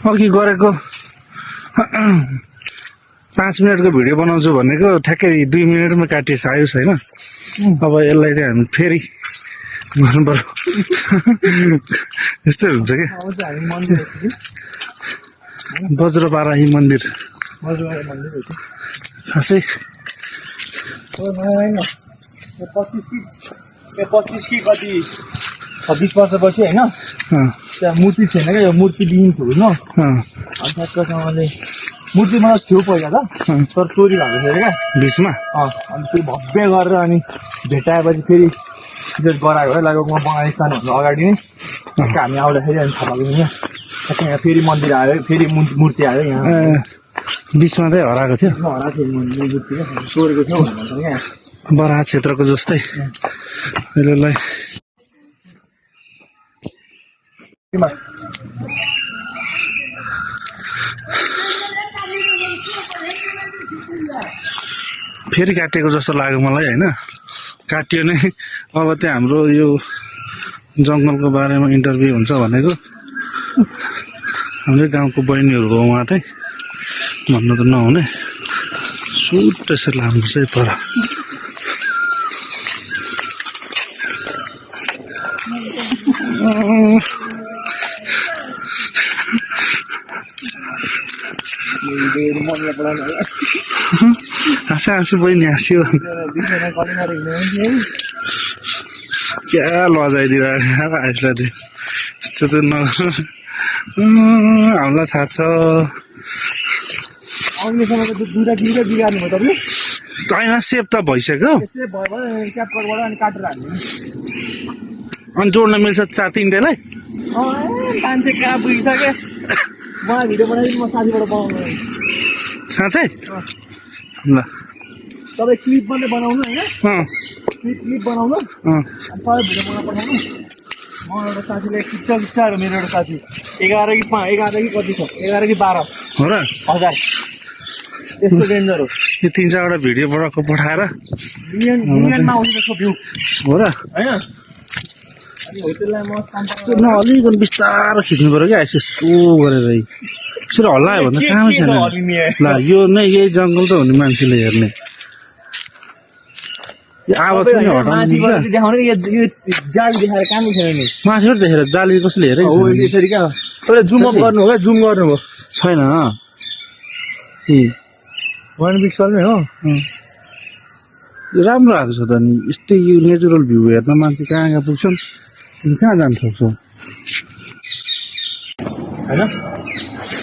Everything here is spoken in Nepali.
अघि गरेको 5 मिनटको भिडियो बनाउँछु भनेको ठ्याक्कै 2 मिनटमा काटिएछ आयुष हैन। अब यसलाई चाहिँ हामी फेरि गर्नु पर्यो। यस्तै हुन्छ के वज्रबाराही मन्दिर खासै 25 कि कति 26 वर्षपछि हैन त्यहाँ मूर्ति छैन क्या, यो मूर्ति विहीन थियो होइन। अनि ठ्याक्कसँगले मूर्ति मलाई थियो पहिला त, तर चोरी भएको थियो क्या बिचमा। अनि त्यो भव्य गरेर अनि भेटाएपछि फेरि गरायो है लगभग बङ्गाली स्थानहरू अगाडि नै हामी आउँदाखेरि अनि थाहा पाएको यहाँ यहाँ फेरि मन्दिर आयो, फेरि मूर्ति आयो यहाँ बिचमा चाहिँ हराएको थियो। हराएको थियो मूर्ति चोरेको थियो भन्छ क्या बराहा क्षेत्रको जस्तै यसलाई फेरि काटेको जस्तो लाग्यो मलाई हैन। काटियो नै अब चाहिँ हाम्रो यो जङ्गलको बारेमा इन्टरभ्यू हुन्छ भनेको हाम्रै गाउँको बहिनीहरू हो उहाँ चाहिँ भन्नु त नहुने सुट त्यसरी लानु चाहिँ पर हाँसे हाँसे बहिनी हाँस्यो क्या लजाइदिरहेको आइसलाई यस्तो त नगर हामीलाई थाहा छ। होइन सेप त भइसक्यो अनि जोड्न मिल्छ 4-3 मान्छे कहाँ पुगिसक्यो मलाई भिडियो बनाइदिनु म साथीबाट बनाउनु साँच्चै ल तपाईँ क्लिप मात्रै बनाउनु होइन क्लिप बनाउनु अनि सबै भिडियो बनाउनु पठाउनु म एउटा साथीले टिकटक स्टार हो मेरो एउटा साथी 11 कि कति छ 11 कि 12 हो र हजार यस्तो डेन्जर हो यो 3-4 वटा भिडियो पठाएर मिलियनमा आउँछ त्यसको भ्यू हो र होइन। अनि होटेललाई म अलिकति बिस्तारो खिच्नु पर्यो क्या यस्तो गरेर यसरी हल्लायो भने त काम छैन ल यो नै यही जङ्गल त हो नि मान्छेले हेर्ने यो आवाज पनि हटाउनु देखाउनु यो जाली देखाएर काम छैन नि मान्छेबाट देखेर जाली कसले हेरेको हो यसरी क्या तपाईले जुम अप गर्नु हो क्या जुम गर्नु हो छैन वन पिक्सल नै हो राम्रो आएको छ त नि यस्तै यो नेचुरल भ्यू हेर्न मान्छे कहाँ कहाँ पुग्छन् कहाँ जान सक्छौ होइन।